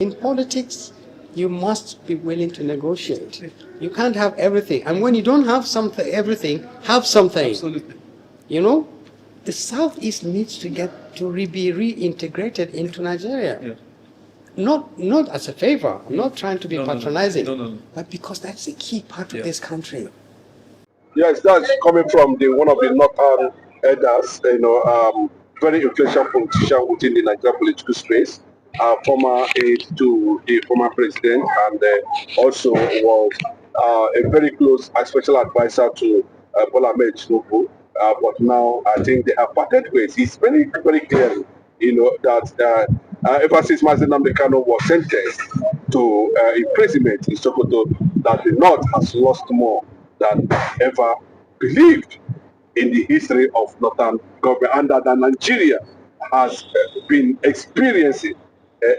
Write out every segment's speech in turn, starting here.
In politics, you must be willing to negotiate. You can't have everything. And when you don't have everything, have something. Absolutely. You know, the Southeast needs to be reintegrated into Nigeria. Yeah. Not as a favor. I'm not trying to be patronizing, No. but because that's the key part of this country. Yes, that's coming from one of the northern elders, very influential politician within the Nigerian political space, former aide to the former president, and also was a very close special advisor to Bola Ahmed Tinubu. But now I think they have parted ways. He's very, very clear, that ever since Nnamdi Kanu was sentenced to imprisonment in Sokoto, that the North has lost more than ever believed in the history of northern government, and that Nigeria has been experiencing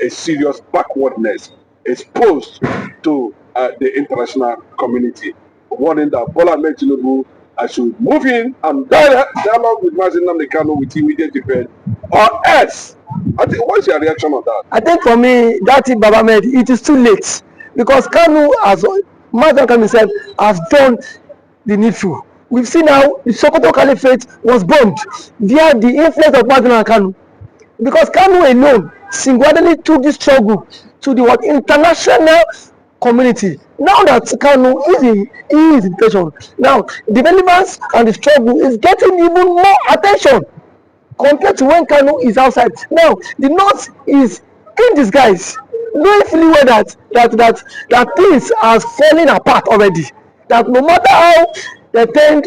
a serious backwardness exposed to the international community, warning that Bola Ahmed Tinubu should move in and dialogue with Nnamdi Kanu with immediate effect, or else. I think, what's your reaction on that? I think for me, that is Baba Ahmed, it is too late, because Kanu, as Mazen Kanu said, has done the needful. We've seen how the Sokoto Caliphate was bombed via the influence of Mazen Kanu, because Kanu alone single-handedly took this struggle to the international community. Now that Kanu is in tension, now the relevance and the struggle is getting even more attention compared to when Kanu is outside. Now the North is in disguise, knowing fully well that things are falling apart already. That no matter how they tend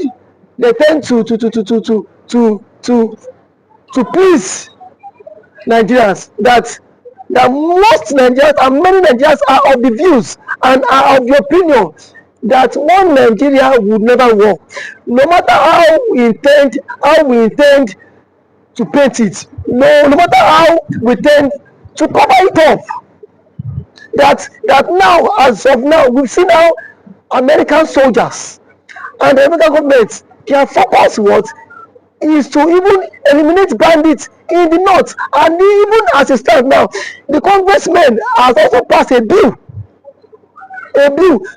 to please Nigerians, that most Nigerians and many Nigerians are of the views and are of the opinion that one Nigeria would never work. No matter how we intend to paint it, no matter how we tend to cover it up, that now, as of now, we've seen how American soldiers and the American government, their focus is to even eliminate bandits in the north. And even as it stands now, the congressman has also passed a bill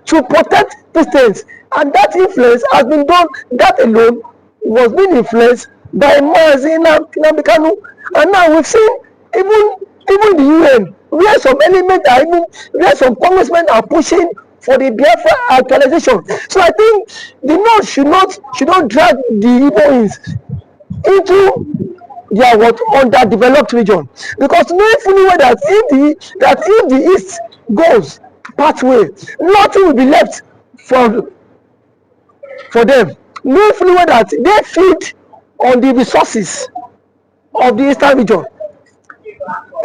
to protect Christians, and that influence has been done. That alone was being influenced by Nnamdi Kanu. And now we've seen even the UN, where some elements are where some congressmen are pushing for the Biafra actualization. So I think the North should not drag the Igboins into their underdeveloped region, because knowing fully well that if the East goes pathway, nothing will be left for them. Knowing fully well that they feed on the resources of the Eastern region.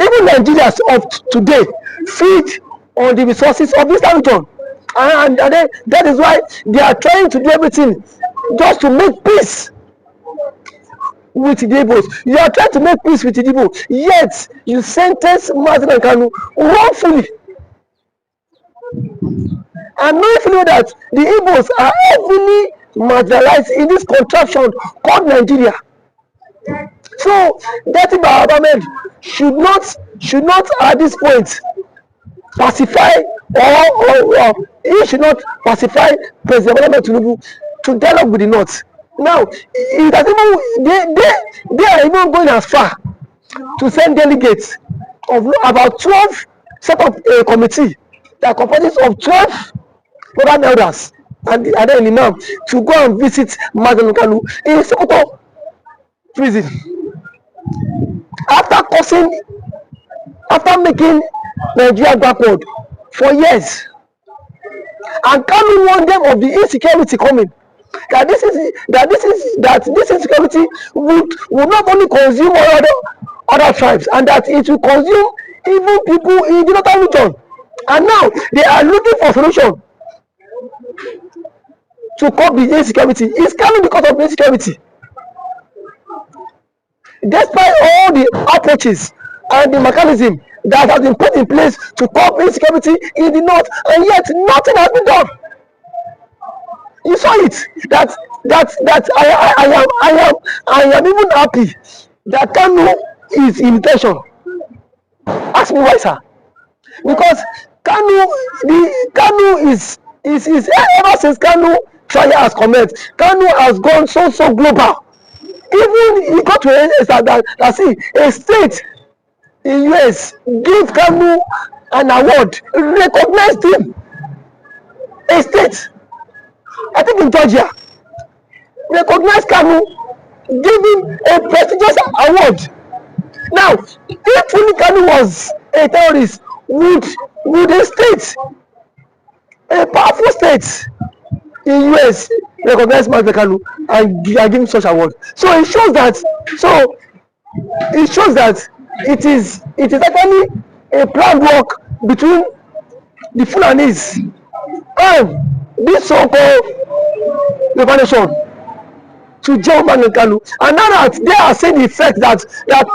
Even Nigerians of today feed on the resources of the Eastern region, and that is why they are trying to do everything just to make peace with the Igbos. You are trying to make peace with the Igbo, yet you sentence Mazen Kanu wrongfully. And knowing fully that the Igbos are heavily marginalized in this contraption called Nigeria. So that Baba Ahmed should not at this point pacify or he should not pacify President Bola Ahmed Tinubu to dialogue with the North. Now it has even, they are even going as far to send delegates of about 12, set up a committee that comprises of 12 modern elders and then Imam to go and visit Mazen Kanu in Sokoto prison, after making Nigeria backward for years. And Kanu warned them of the insecurity coming. That this insecurity would not only consume other tribes, and that it will consume even people in the northern region. And now they are looking for solution to curb the insecurity. It's coming because of the insecurity. Despite all the approaches and the mechanism that has been put in place to curb insecurity in the north, and yet nothing has been done. You saw it. That I am even happy that Kanu is in detention. Ask me why, sir. because Kanu is ever since Kanu trial has commenced, Kanu has gone so global. Even he got to a that see a state in US give Kanu an award, recognized him. A state, I think in Georgia, recognized Kanu, give him a prestigious award. Now, if truly Kanu was a terrorist, would a state, a powerful state in US recognize Mazi Kanu and give him such award? So it shows that it is actually a planned work between the Fulanis and this so-called revolution to jail Mazi Kanu. And now that they are seeing the effect that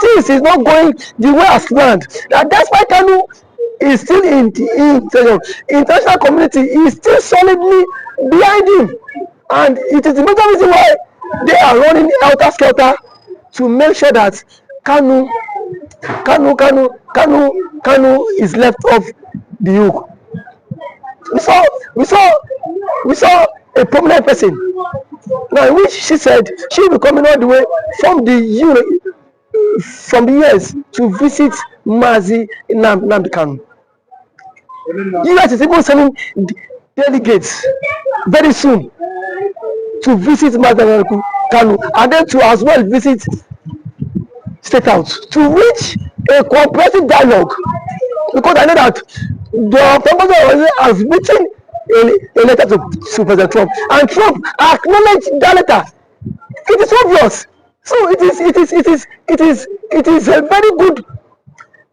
things is not going the way as planned, that's why Kanu is still in the international community is still solidly behind him, and it is the major reason why they are running helter skelter to make sure that Kanu is left off the hook. We saw a prominent person now in which she said she will be coming all the way from the US to visit Mazi Nnamdi Kanu. US is even sending delegates very soon to visit Mazi Nnamdi Kanu, and then to as well visit State House to reach a comprehensive dialogue, because I know that the President has written a letter to President Trump, and Trump acknowledged that letter. It is obvious. So it is a very good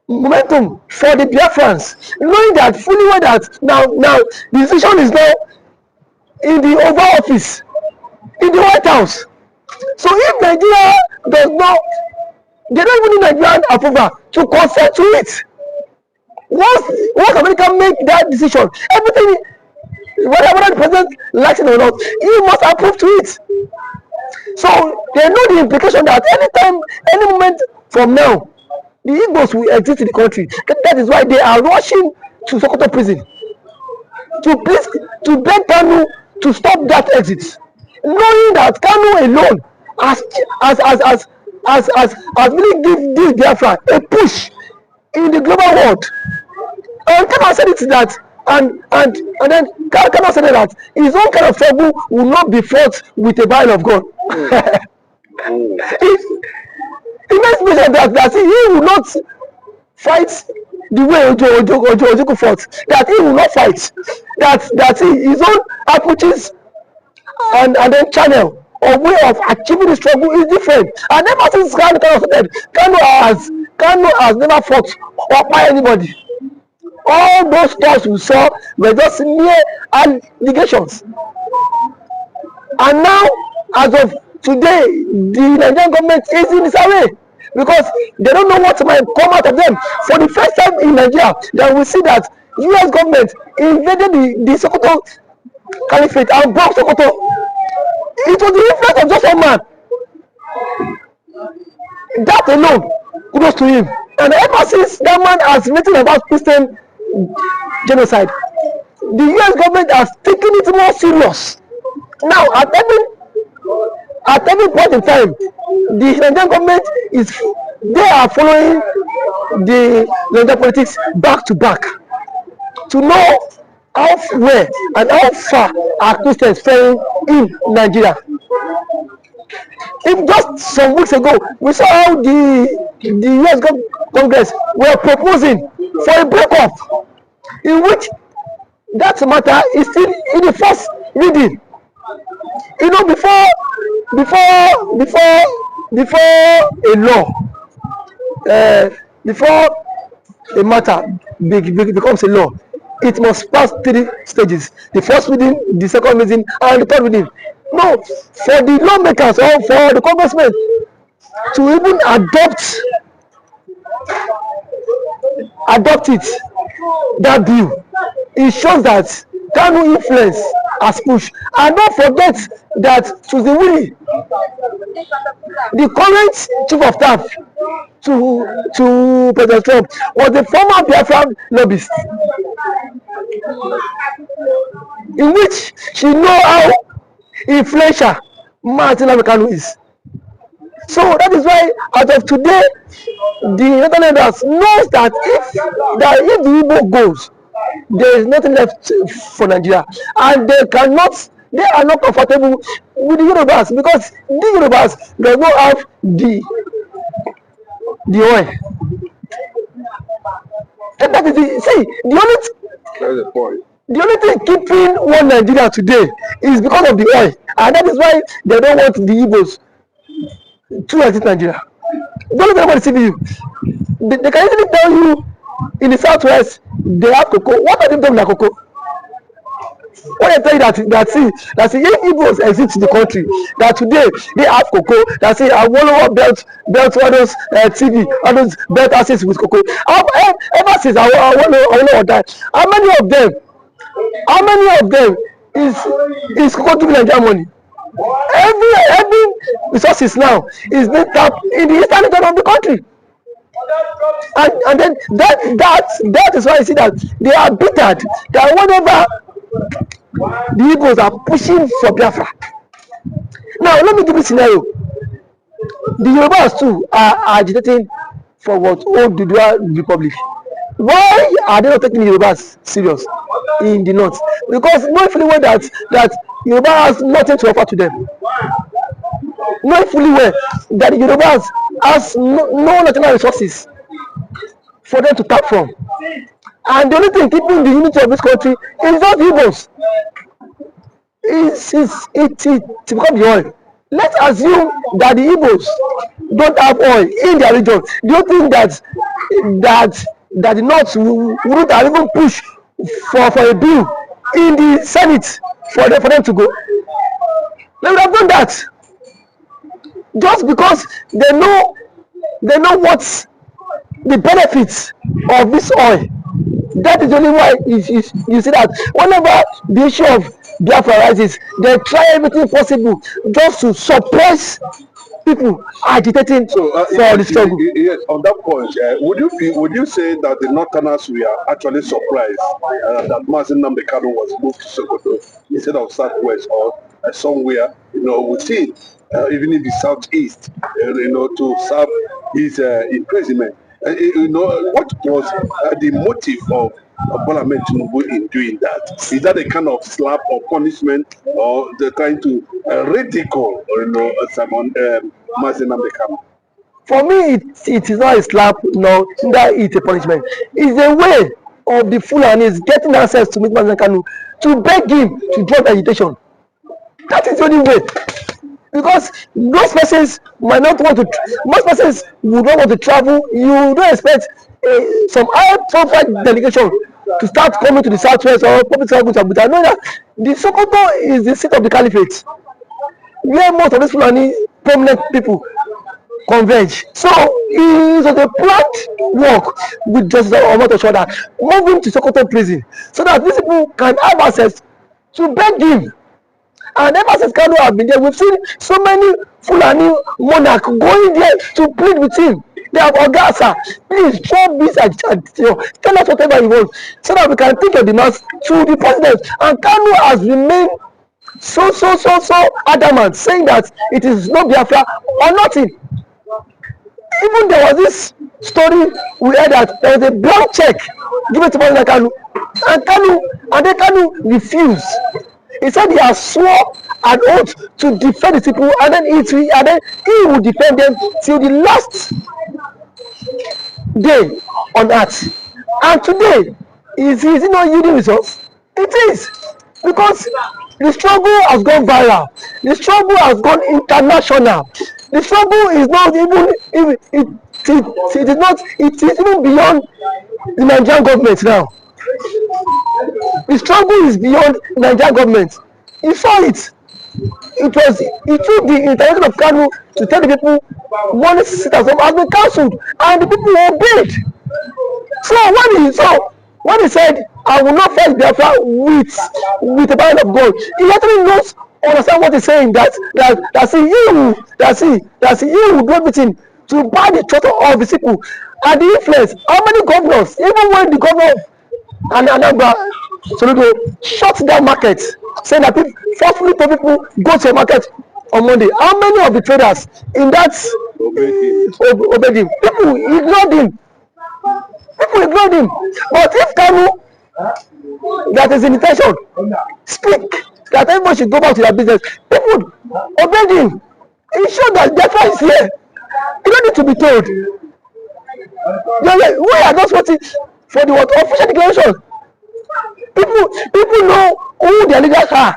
momentum for the Biafrans, knowing that fully well that now the decision is now in the Oval Office, in the White House. So if Nigeria does not, they don't even need Nigerian approval to consent to it. Once America make that decision, everything, whether the president likes it or not, he must approve to it. So they know the implication that anytime, any moment from now, the Igbos will exist in the country. That is why they are rushing to Sokoto prison to beg Kanu to stop that exit, knowing that Kanu alone has really give this Biafra a push in the global world. And Kanu said it that, and then Kanu said that his own kind of struggle will not be fought with a vial of gun. He makes mention that he will not fight the way Ojukwu fought. That he will not fight. That his own approaches and then channel or way of achieving the struggle is different. And ever since Kanu started, Kanu has never fought or by anybody. All those stuff we saw were just mere allegations. And now, as of today, the Nigerian government is in disarray because they don't know what might come out of them. For the first time in Nigeria, that we see that US government invaded the Sokoto Caliphate and broke Sokoto. It was the influence of just one man. That alone, kudos to him. And ever since that man has written about Christian genocide, the US government has taken it more serious. Now, at every point in time, the Nigerian government they are following the Nigerian politics back to back to know how where and how far are Christians faring in Nigeria. If just some weeks ago we saw how the US Congress were proposing for a breakup, in which that matter is still in the first reading. You know, before a law, before a matter becomes a law, it must pass 3 stages: the first reading, the second reading, and the third reading. No, for the lawmakers or for the congressmen to even adopt it, that bill, it shows that Kanu influence has pushed. And don't forget that Suzy Willie, the current chief of staff to President Trump was the former Biafra lobbyist, in which she know how influential Martin Kanu is. So that is why, as of today, the Northern Elders knows that if the Igbo goes, there is nothing left for Nigeria, and they are not comfortable with the Yorubas, because the Yorubas does not have the oil. And that is That's the point. the only thing keeping one Nigeria today is because of the oil, and that is why they don't want the Igbos to exit Nigeria. Don't let anybody see you. They can easily tell you in the southwest they have cocoa. What are they doing with cocoa? When I tell you that if Igbos exit the country, that today they have cocoa, that say I want belt all those TV, all those belt assets with cocoa. Ever since I want to that. How many of them is cocoa to Nigeria money? Every resources now is being tapped in the eastern region of the country, and then that is why I see that they are bitter that whenever the Igbos are pushing for Biafra. Now let me give you a scenario. The Yorubas too are agitating for what old Dudua Republic. Why are they not taking the Yorubas serious in the north? Because knowing fully well that Yoruba has nothing to offer to them. Knowing fully well that the Yorubas has no national resources for them to tap from. And the only thing keeping the unity of this country is just Igbos. It's become the oil. Let's assume that the Igbos don't have oil in their region. Do you think that the North wouldn't have even push for a bill in the Senate for them to go? They would have done that. Just because they know what's the benefits of this oil. That is only why you see that whenever the issue of Biafra rises, they try everything possible just to suppress people agitating for the struggle. Yes, on that point, would you say that the Northerners were actually surprised that Mazin Nnamdi Kanu was moved to Sokoto instead of Southwest or somewhere, within, even in the Southeast, to serve his imprisonment? What was the motive of Bola Tinubu in doing that? Is that a kind of slap or punishment, or they're trying to ridicule, Simon Mazin Nnamdi Kanu? For me, it is not a slap, no, that it's a punishment. It's a way of the Fulanis getting access to Mazin Kanu to beg him to drop agitation. That is the only way. Because most persons might not want to, most persons would not want to travel. You don't expect some high-profile delegation to start coming to the southwest or public travel to Abuja. Know that the Sokoto is the seat of the caliphate, where most of these Fulani prominent people converge. So it was a planned work with Justice Omoto Shoda, moving to Sokoto prison, so that these people can have access to beg him. And ever since Kanu have been there, we've seen so many Fulani monarchs going there to plead with him. They have Ogasa, please drop this agitation, tell us whatever you want, so that we can take your demands to the president. And Kanu has remained so adamant, saying that it is no Biafra or nothing. Even there was this story we heard that there was a blank check given to President Kanu, and then Kanu refused. He said he has swore an oath to defend the people, and then he will defend them till the last day on earth. And today, is he not yielding results? It is, because the struggle has gone viral. The struggle has gone international. The struggle is not even it is even beyond the Nigerian government now. The struggle is beyond Nigerian government. You saw it. It took the intervention of Kanu to tell the people one sit at home has been cancelled, and the people obeyed. So when he said, "I will not fight Biafra with a band of gold," he actually knows, understand what he's saying. That he will do everything to buy the trust of the people and the influence. How many governors, even when the governor of Anambra Soludo shut down market, saying that people forcefully told people go to a market on Monday, how many of the traders in that obeyed him? People ignored him. People ignored him. But if Kanu, that is in intention, speak that everybody should go back to their business, people obeyed him. He showed that Biafra is here. You don't need to be told. We are just waiting for the what, official declaration. People know who their leaders are.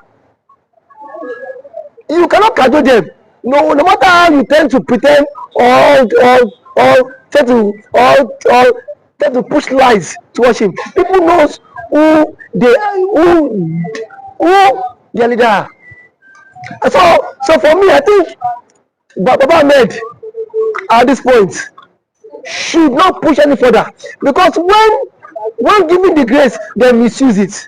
You cannot cajole them. No matter how you tend to pretend or try to push lies towards him. People knows who their leader are. So for me, I think Baba Ahmed at this point should not push any further, because when given the grace, they misuse it.